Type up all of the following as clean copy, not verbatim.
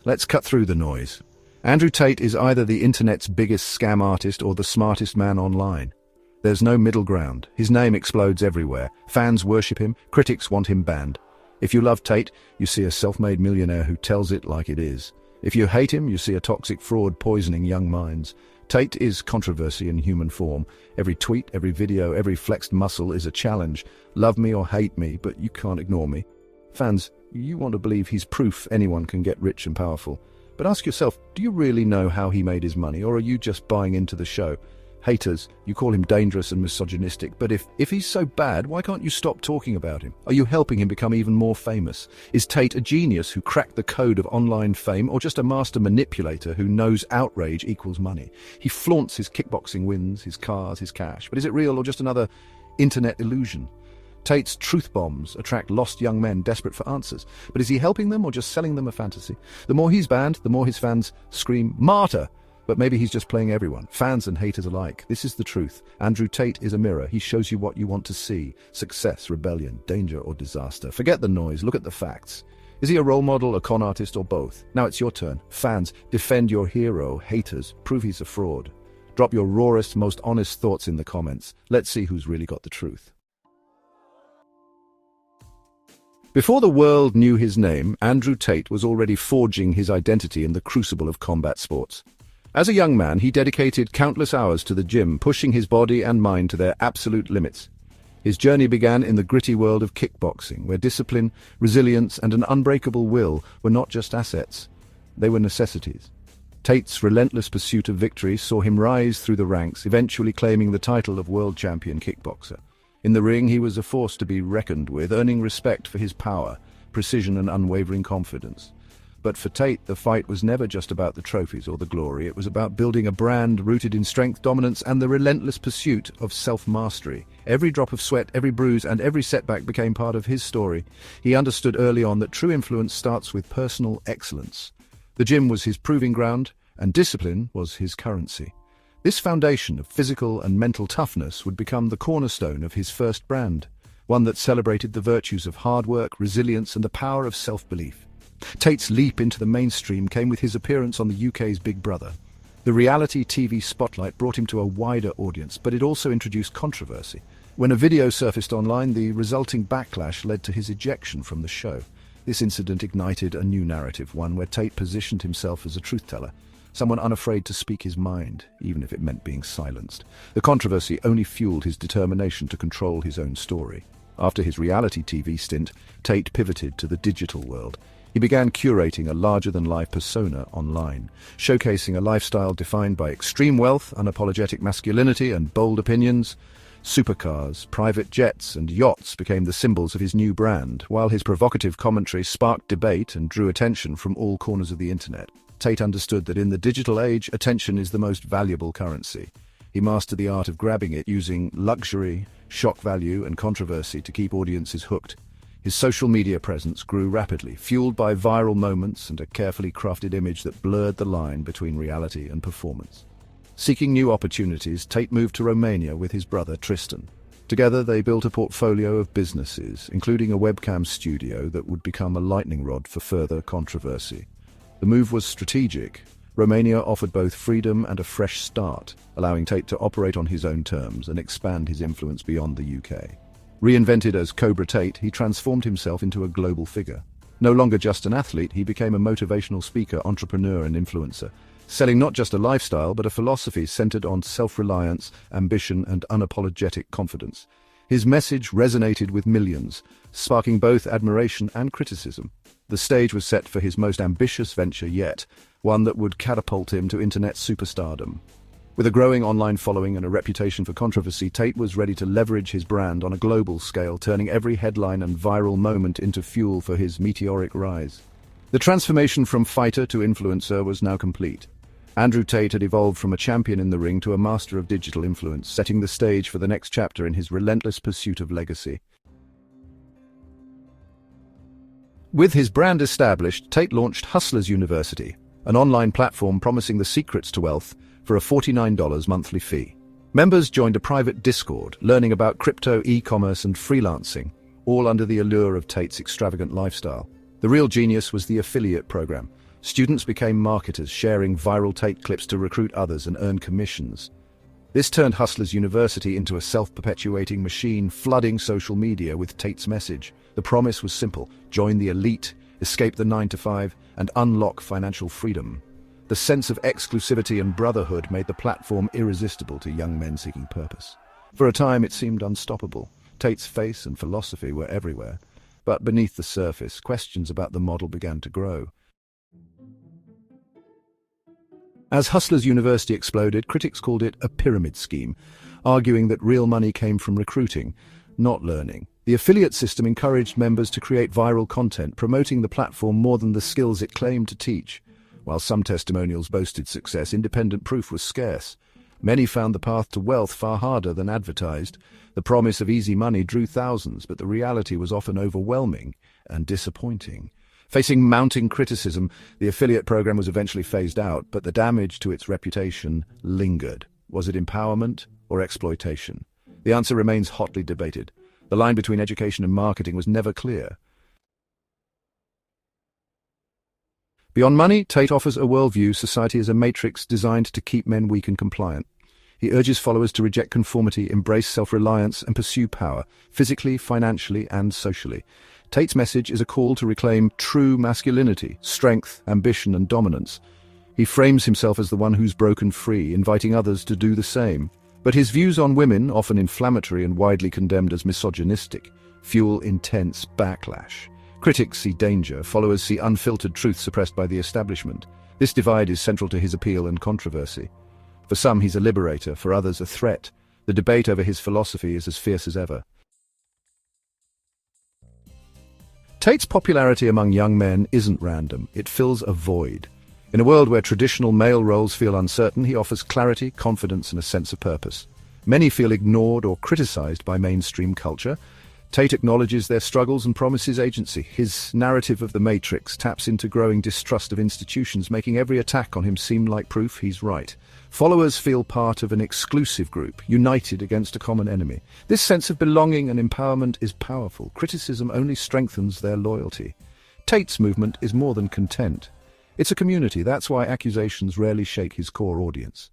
Let's cut through the noise. Andrew Tate is either the internet's biggest scam artist or the smartest man online. There's no middle ground. His name explodes everywhere. Fans worship him, critics want him banned. If you love Tate, you see a self-made millionaire who tells it like it is. If you hate him, you see a toxic fraud poisoning young minds. Tate is controversy in human form. Every tweet, every video, every flexed muscle is a challenge. Love me or hate me, but you can't ignore me. Fans, you want to believe he's proof anyone can get rich and powerful. But ask yourself, do you really know how he made his money, or are you just buying into the show? Haters, you call him dangerous and misogynistic, but if he's so bad, why can't you stop talking about him? Are you helping him become even more famous? Is Tate a genius who cracked the code of online fame, or just a master manipulator who knows outrage equals money? He flaunts his kickboxing wins, his cars, his cash, but is it real or just another internet illusion? Tate's truth bombs attract lost young men desperate for answers. But is he helping them or just selling them a fantasy? The more he's banned, the more his fans scream, "Martyr!" But maybe he's just playing everyone, fans and haters alike. This is the truth. Andrew Tate is a mirror. He shows you what you want to see. Success, rebellion, danger or disaster. Forget the noise, look at the facts. Is he a role model, a con artist, or both? Now it's your turn. Fans, defend your hero. Haters, prove he's a fraud. Drop your rawest, most honest thoughts in the comments. Let's see who's really got the truth. Before the world knew his name, Andrew Tate was already forging his identity in the crucible of combat sports. As a young man, he dedicated countless hours to the gym, pushing his body and mind to their absolute limits. His journey began in the gritty world of kickboxing, where discipline, resilience, and an unbreakable will were not just assets, they were necessities. Tate's relentless pursuit of victory saw him rise through the ranks, eventually claiming the title of world champion kickboxer. In the ring, he was a force to be reckoned with, earning respect for his power, precision, and unwavering confidence. But for Tate, the fight was never just about the trophies or the glory. It was about building a brand rooted in strength, dominance, and the relentless pursuit of self-mastery. Every drop of sweat, every bruise, and every setback became part of his story. He understood early on that true influence starts with personal excellence. The gym was his proving ground, and discipline was his currency. This foundation of physical and mental toughness would become the cornerstone of his first brand, one that celebrated the virtues of hard work, resilience, and the power of self-belief. Tate's leap into the mainstream came with his appearance on the UK's Big Brother. The reality TV spotlight brought him to a wider audience, but it also introduced controversy. When a video surfaced online, the resulting backlash led to his ejection from the show. This incident ignited a new narrative, one where Tate positioned himself as a truth-teller, someone unafraid to speak his mind, even if it meant being silenced. The controversy only fueled his determination to control his own story. After his reality TV stint, Tate pivoted to the digital world. He began curating a larger-than-life persona online, showcasing a lifestyle defined by extreme wealth, unapologetic masculinity, and bold opinions. Supercars, private jets, and yachts became the symbols of his new brand, while his provocative commentary sparked debate and drew attention from all corners of the internet. Tate understood that in the digital age, attention is the most valuable currency. He mastered the art of grabbing it, using luxury, shock value, and controversy to keep audiences hooked. His social media presence grew rapidly, fueled by viral moments and a carefully crafted image that blurred the line between reality and performance. Seeking new opportunities, Tate moved to Romania with his brother Tristan. Together, they built a portfolio of businesses, including a webcam studio that would become a lightning rod for further controversy. The move was strategic. Romania offered both freedom and a fresh start, allowing Tate to operate on his own terms and expand his influence beyond the UK. Reinvented as Cobra Tate, he transformed himself into a global figure. No longer just an athlete, he became a motivational speaker, entrepreneur, and influencer, selling not just a lifestyle but a philosophy centered on self-reliance, ambition, and unapologetic confidence. His message resonated with millions, sparking both admiration and criticism. The stage was set for his most ambitious venture yet, one that would catapult him to internet superstardom. With a growing online following and a reputation for controversy, Tate was ready to leverage his brand on a global scale, turning every headline and viral moment into fuel for his meteoric rise. The transformation from fighter to influencer was now complete. Andrew Tate had evolved from a champion in the ring to a master of digital influence, setting the stage for the next chapter in his relentless pursuit of legacy. With his brand established, Tate launched Hustlers University, an online platform promising the secrets to wealth for a $49 monthly fee. Members joined a private Discord, learning about crypto, e-commerce, and freelancing, all under the allure of Tate's extravagant lifestyle. The real genius was the affiliate program. Students became marketers, sharing viral Tate clips to recruit others and earn commissions. This turned Hustlers University into a self-perpetuating machine, flooding social media with Tate's message. The promise was simple: join the elite, escape the 9-to-5, and unlock financial freedom. The sense of exclusivity and brotherhood made the platform irresistible to young men seeking purpose. For a time, it seemed unstoppable. Tate's face and philosophy were everywhere. But beneath the surface, questions about the model began to grow. As Hustlers University exploded, critics called it a pyramid scheme, arguing that real money came from recruiting, not learning. The affiliate system encouraged members to create viral content, promoting the platform more than the skills it claimed to teach. While some testimonials boasted success, independent proof was scarce. Many found the path to wealth far harder than advertised. The promise of easy money drew thousands, but the reality was often overwhelming and disappointing. Facing mounting criticism, the affiliate program was eventually phased out, but the damage to its reputation lingered. Was it empowerment or exploitation? The answer remains hotly debated. The line between education and marketing was never clear. Beyond money, Tate offers a worldview: society is a matrix designed to keep men weak and compliant. He urges followers to reject conformity, embrace self-reliance, and pursue power, physically, financially, and socially. Tate's message is a call to reclaim true masculinity, strength, ambition, and dominance. He frames himself as the one who's broken free, inviting others to do the same. But his views on women, often inflammatory and widely condemned as misogynistic, fuel intense backlash. Critics see danger, followers see unfiltered truth suppressed by the establishment. This divide is central to his appeal and controversy. For some, he's a liberator, for others, a threat. The debate over his philosophy is as fierce as ever. Tate's popularity among young men isn't random. It fills a void. In a world where traditional male roles feel uncertain, he offers clarity, confidence, and a sense of purpose. Many feel ignored or criticized by mainstream culture. Tate acknowledges their struggles and promises agency. His narrative of the Matrix taps into growing distrust of institutions, making every attack on him seem like proof he's right. Followers feel part of an exclusive group, united against a common enemy. This sense of belonging and empowerment is powerful. Criticism only strengthens their loyalty. Tate's movement is more than content. It's a community. That's why accusations rarely shake his core audience.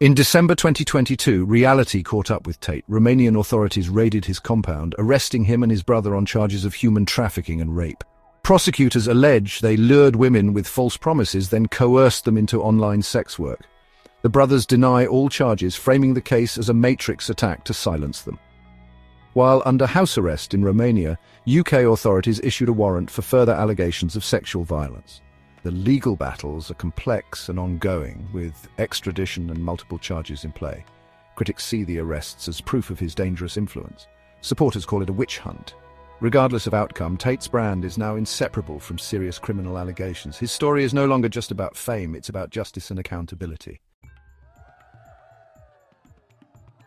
In December 2022, reality caught up with Tate. Romanian authorities raided his compound, arresting him and his brother on charges of human trafficking and rape. Prosecutors allege they lured women with false promises, then coerced them into online sex work. The brothers deny all charges, framing the case as a Matrix attack to silence them. While under house arrest in Romania, UK authorities issued a warrant for further allegations of sexual violence. The legal battles are complex and ongoing, with extradition and multiple charges in play. Critics see the arrests as proof of his dangerous influence. Supporters call it a witch hunt. Regardless of outcome, Tate's brand is now inseparable from serious criminal allegations. His story is no longer just about fame, it's about justice and accountability.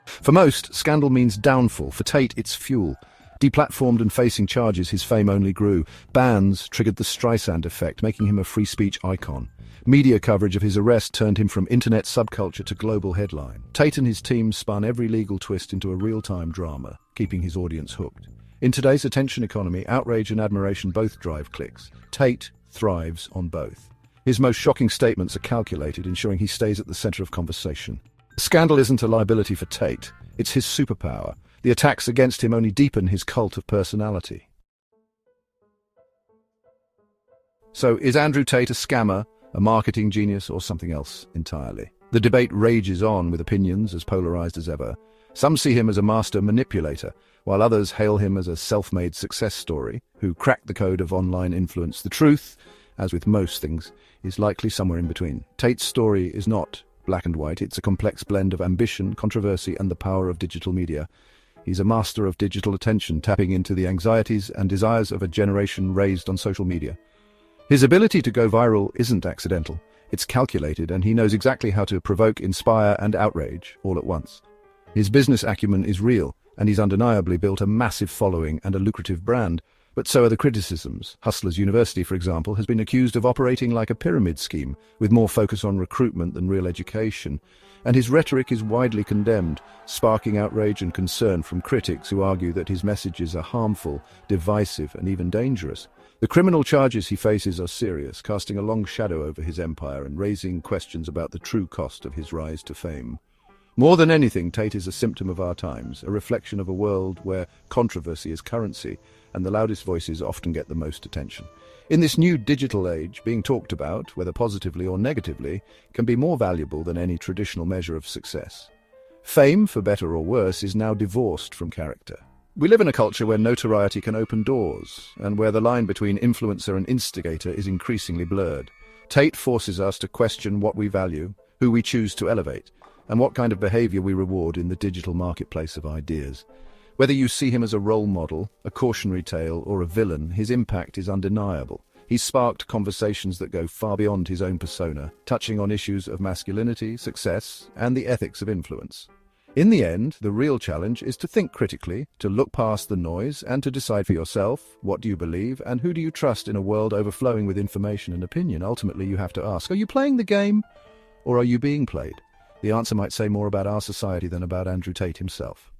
For most, scandal means downfall. For Tate, it's fuel. Deplatformed and facing charges, his fame only grew. Bans triggered the Streisand effect, making him a free speech icon. Media coverage of his arrest turned him from internet subculture to global headline. Tate and his team spun every legal twist into a real-time drama, keeping his audience hooked. In today's attention economy, outrage and admiration both drive clicks. Tate thrives on both. His most shocking statements are calculated, ensuring he stays at the center of conversation. Scandal isn't a liability for Tate, it's his superpower. The attacks against him only deepen his cult of personality. So, is Andrew Tate a scammer, a marketing genius, or something else entirely? The debate rages on, with opinions as polarized as ever. Some see him as a master manipulator, while others hail him as a self-made success story who cracked the code of online influence. The truth, as with most things, is likely somewhere in between. Tate's story is not black and white. It's a complex blend of ambition, controversy, and the power of digital media. He's a master of digital attention, tapping into the anxieties and desires of a generation raised on social media. His ability to go viral isn't accidental. It's calculated, and he knows exactly how to provoke, inspire, and outrage all at once. His business acumen is real, and he's undeniably built a massive following and a lucrative brand. But so are the criticisms. Hustlers University, for example, has been accused of operating like a pyramid scheme, with more focus on recruitment than real education. And his rhetoric is widely condemned, sparking outrage and concern from critics who argue that his messages are harmful, divisive, and even dangerous. The criminal charges he faces are serious, casting a long shadow over his empire and raising questions about the true cost of his rise to fame. More than anything, Tate is a symptom of our times, a reflection of a world where controversy is currency and the loudest voices often get the most attention. In this new digital age, being talked about, whether positively or negatively, can be more valuable than any traditional measure of success. Fame, for better or worse, is now divorced from character. We live in a culture where notoriety can open doors, and where the line between influencer and instigator is increasingly blurred. Tate forces us to question what we value, who we choose to elevate, and what kind of behavior we reward in the digital marketplace of ideas. Whether you see him as a role model, a cautionary tale, or a villain, his impact is undeniable. He's sparked conversations that go far beyond his own persona, touching on issues of masculinity, success, and the ethics of influence. In the end, the real challenge is to think critically, to look past the noise, and to decide for yourself, what do you believe, and who do you trust in a world overflowing with information and opinion? Ultimately, you have to ask, are you playing the game, or are you being played? The answer might say more about our society than about Andrew Tate himself.